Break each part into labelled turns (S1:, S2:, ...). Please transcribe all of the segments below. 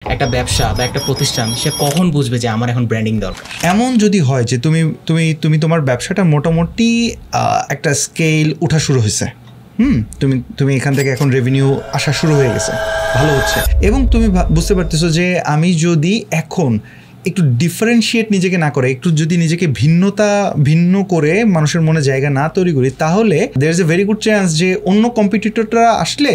S1: একটা ব্যবসা বা একটা প্রতিষ্ঠান সে কখন বুঝবে যে আমার এখন ব্র্যান্ডিং দরকার?
S2: এমন যদি হয় যে তুমি তুমি তুমি তোমার ব্যবসাটা মোটামুটি একটা স্কেল ওঠা শুরু হয়েছে, তুমি তুমি এখান থেকে এখন রেভিনিউ আসা শুরু হয়ে গেছে, ভালো হচ্ছে, এবং তুমি বুঝতে পারতেছো যে আমি যদি এখন একটু ডিফারেন্সিয়েট নিজেকে না করে, একটু যদি নিজেকে ভিন্ন করে মানুষের মনে জায়গা না তৈরি করি, তাহলে there is a very good chance যে অন্য কম্পিটিটররা আসলে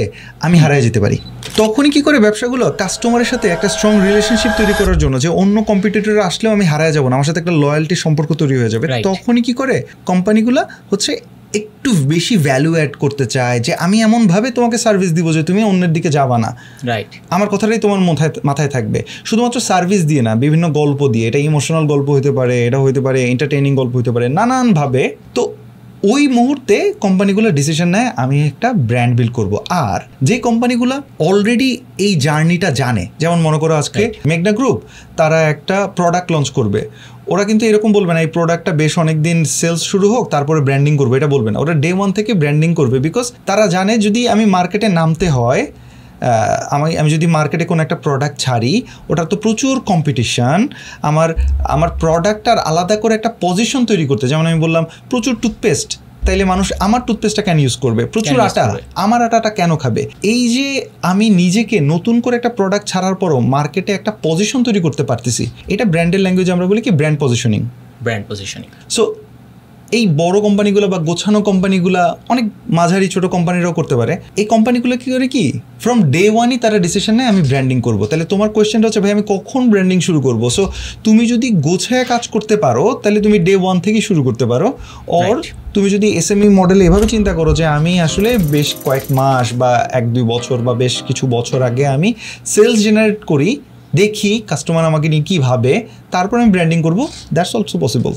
S2: আমি হারিয়ে যেতে পারি। তখনই কি করে ব্যবসাগুলো কাস্টমারের সাথে একটা স্ট্রং রিলেশনশিপ তৈরি করার জন্য, যে অন্য কম্পিটিটররা আসলেও আমি হারিয়ে যাবো না, আমার সাথে একটা লয়্যালটি সম্পর্ক তৈরি হয়ে যাবে, তখনই কি করে কোম্পানিগুলো হচ্ছে একটু বেশি ভ্যালু অ্যাড করতে চায়, যে আমি এমনভাবে তোমাকে সার্ভিস দিব যে তুমি অন্যের দিকে যাবা না।
S1: রাইট,
S2: আমার কথাটাই তোমার মাথায় থাকবে, শুধুমাত্র সার্ভিস দিয়ে না, বিভিন্ন গল্প দিয়ে, এটা ইমোশনাল গল্প হতে পারে, এটা হতে পারে এন্টারটেইনিং গল্প হতে পারে, নানানভাবে। তো ওই মুহূর্তে কোম্পানিগুলো ডিসিশন নেয় আমি একটা ব্র্যান্ড বিল্ড করব। আর যে কোম্পানিগুলো অলরেডি এই জার্নিটা জানে, যেমন মনে করো আজকে মেঘনা গ্রুপ তারা একটা প্রোডাক্ট লঞ্চ করবে, ওরা কিন্তু এরকম বলবে না এই প্রোডাক্টটা বেশ অনেক দিন সেলস শুরু হোক তারপরে ব্র্যান্ডিং করবে, এটা বলবে না, ওরা ডে ওয়ান থেকে ব্র্যান্ডিং করবে। বিকজ তারা জানে যদি আমি মার্কেটে নামতে হয়, আমি যদি মার্কেটে কোনো একটা প্রোডাক্ট ছাড়ি, ওটার তো প্রচুর কম্পিটিশান, আমার প্রোডাক্টটার আলাদা করে একটা পজিশন তৈরি করতে, যেমন আমি বললাম প্রচুর টুথপেস্ট, তাইলে মানুষ আমার টুথপেস্টটা কেন ইউজ করবে, প্রচুর আটা আমার আটাটা কেন খাবে। এই যে আমি নিজেকে নতুন করে একটা প্রোডাক্ট ছাড়ার পরও মার্কেটে একটা পজিশন তৈরি করতে পারতেছি, এটা ব্র্যান্ডের ল্যাঙ্গুয়েজে আমরা বলি কি ব্র্যান্ড পজিশনিং। সো এই বড় কোম্পানিগুলো বা গোছানো কোম্পানিগুলো, অনেক মাঝারি ছোট কোম্পানিরাও করতে পারে। এই কোম্পানিগুলো কি করে কি ফ্রম ডে ওয়ানই তারা ডিসিশন নেয় আমি ব্র্যান্ডিং করবো। তাহলে তোমার কোয়েশ্চেনটা হচ্ছে ভাই আমি কখন ব্র্যান্ডিং শুরু করবো? সো তুমি যদি গোছায় কাজ করতে পারো তাহলে তুমি ডে ওয়ান থেকেই শুরু করতে পারো। অর তুমি যদি এসএমই মডেলে এভাবে চিন্তা করো যে আমি আসলে বেশ কয়েক মাস বা 1-2 বছর বা বেশ কিছু বছর আগে আমি সেলস জেনারেট করি, দেখি কাস্টমার আমাকে নিয়ে কী ভাবে, তারপর আমি ব্র্যান্ডিং করবো, দ্যাটস অলসো পসিবল।